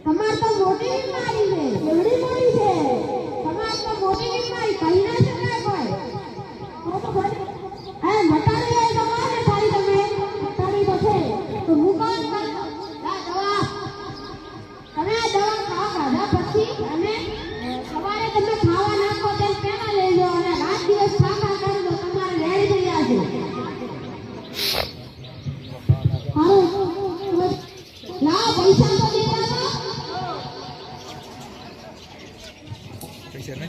તમાર તો મોટી બીમારી છે, કેવડી મોટી છે. તમાર તો મોટી બીમારી કહી ના શકાય કોઈ. મટાડી જાય તો કોને થાળી તમે મટાડી તો છે તો મુકાન કરો. દવા તમે દવા ખાવા ખાધા પછી અને સવારે તમે ખાવા નાખો તેમ પેલા લઈ લો અને રાત દિવસ ખાખા કરો તો તમારે રેડી થઈ જશે. લાવ પૈસા તો દેવા પૈસા ને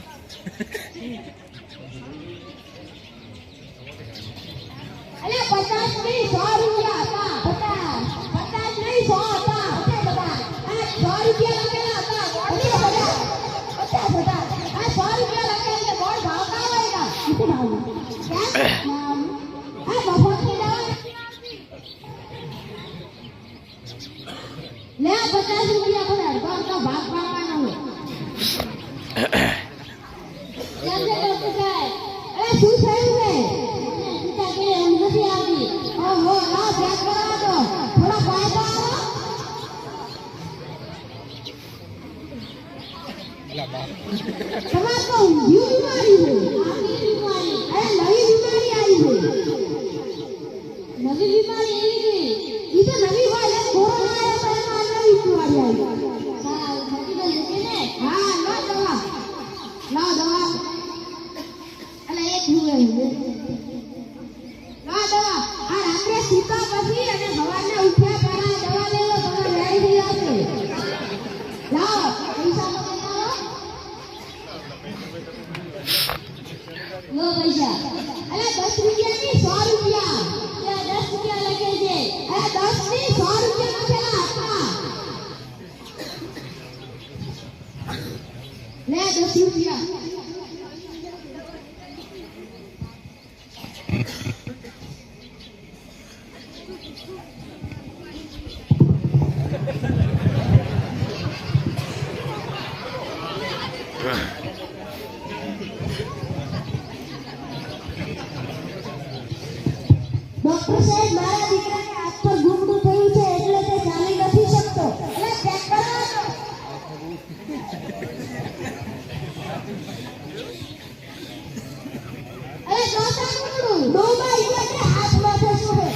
અલે 50 નહીં 100 રૂપિયા હતા. 50 નહીં 100 હતા. બધા અને 100 રૂપિયા લખેલા હતા. બોલી બધા 50 હતા. આ 100 રૂપિયા લખેલા ગોળ ભાવતા હોય ના કેટલું ભાવ આ બફોરની દવા લે 50 રૂપિયા બધા અડધો ભાગ પાડવાનો હોય. કેમ છે ડોક્ટર સાહેબ? અરે શું થયું છે? સીતા કે ઊંઘ નથી આવતી. ઓહો લાવ ચેક કરાવો તો થોડા પાય તો આવો. તમારે તો ઊંઘ્યું બીમારી છે. આવી બીમારી અરે નવી બીમારી આવી છે. નવી બીમારી એવી છે ઈ તો નવી હોય કોરોના આવ્યો તો એમાં નવી બીમારી આવી. હા હોસ્પિટલ જશે ને. હા લાવ દવા અને એક જુએ લાવ દવા. આ રાત્રે સૂતા પછી અને સવારે ઉઠ્યા પહેલા દવા લેવો તમે રેડી થઈ જશે. લાવ પૈસા તો દેખાડો. લો પૈસા. અરે 10 રૂપિયા ની 100 રૂપિયા. 10 રૂપિયા લખે છે. અરે 10 ની 100 રૂપિયા લખેલા હતા. લે 10 રૂપિયા. ડોક્ટર સાહેબ મારા દીકરાને હાથ પર ગુમડું થયું છે એટલે તે ચાલી નથી શકતો. એટલે ચેક કરાવો. અરે ચોથા ગુમડું ડોબા એટલે હાથમાં થશું છે.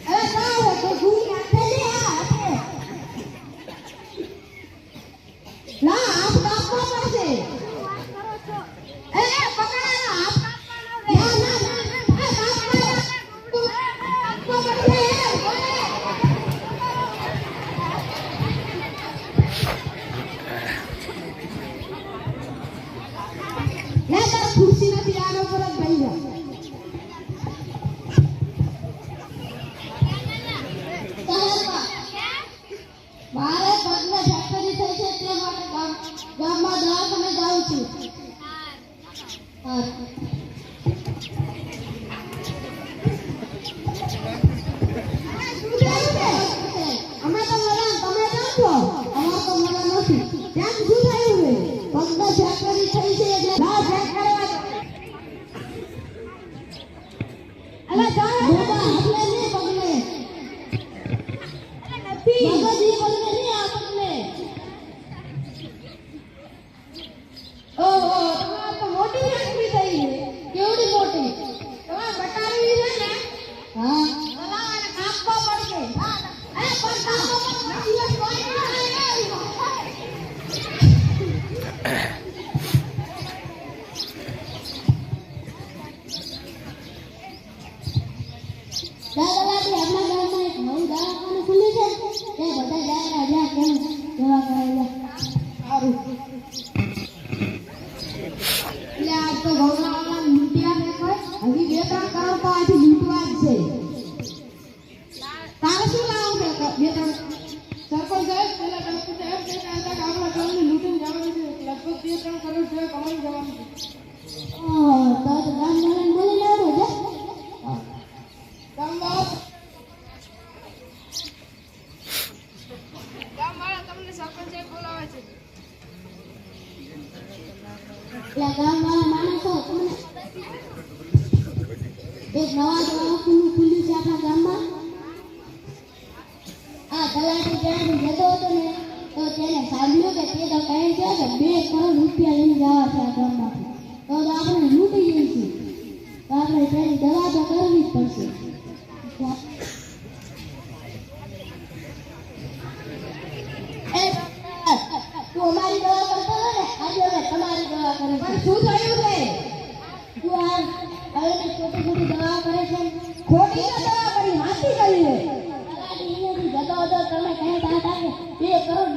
અરે કાવ તો ગુમ નાખે લે આ હાથે. લા હાથ કાપવા પડશે. એ પકડાનો હાથ ના ખુરશી નથી આનો પર જ ભાઈ મારે પગને ફેક્ટરી થઈ છે તે માટે ગામમાં દવાખાને જાઉં છું. અમે તો મરા તમે જાઓ છો અમાર તો મરા નથી. ત્યાં શું થયું છે? પગને ફેક્ટરી થઈ છે એટલે ના ચેક કરવા દો. અલા જાઓ બાબા એટલે ને પગને નથી બાબાજી પગને નહીં આ પગને. ઓહો તમાર તો મોટી ફેક્ટરી થઈ છે. કેવડી મોટી? તમાર બટાવી છે ને. હા બોલાવાને કાપવા પડશે. એ પણ કાપવા પડશે દિવસ કોઈ ના દાદાજી આપણા ગામમાં એક નવું દવાખાનું ખુલ્યું છે તે બધા જાય રહ્યા કેમ દવા કરાવ્યા સારું. એટલે આજ તો ગૌરાવાળા લૂંટ્યા ને કોઈ હજી 2-3 કરોડ તો આથી લૂંટવા જ છે. તારે શું લાવું છે 2-3 સરપંચ સાહેબ પેલા ડોક્ટર સાહેબ કહેતા હતા કે આપણા ગામને લૂંટીને જવાનું છે. લગભગ 2-3 કરોડ રૂપિયા કમાઈ જવાનું છે. ઓહ તો ગામ વાળાને બોલી લેવું છે. ગામવાળા તમને સરપંચ બોલાવે છે. એટલે ગામવાળા માણસો તમને એક નવા દવાખાનું ખુલ્યું છે આપણા ગામમાં. આ તલાટી જ્યાંથી જતો હતો ને તો તેને સાંભળ્યું કે તે તો કહે છે કે 2 કરોડ રૂપિયા લઈને જવા છે આ ગામમાંથી. તો આપણે લૂંટી જઈશું. તો આપણે તેની દવા તો કરવી જ પડશે. તું અમારી દવા કરતો હતો ને, આજે અમે તમારી દવા કરે છે. શું થયું છે? તું આ હવે ખોટી ખોટી દવા કરે છે. ખોટી તો દવા કરી, હાથી કરી છે. તલાટી અહીંયાથી જતો હતો, તમે કહેતા હતા કે 2 કરોડ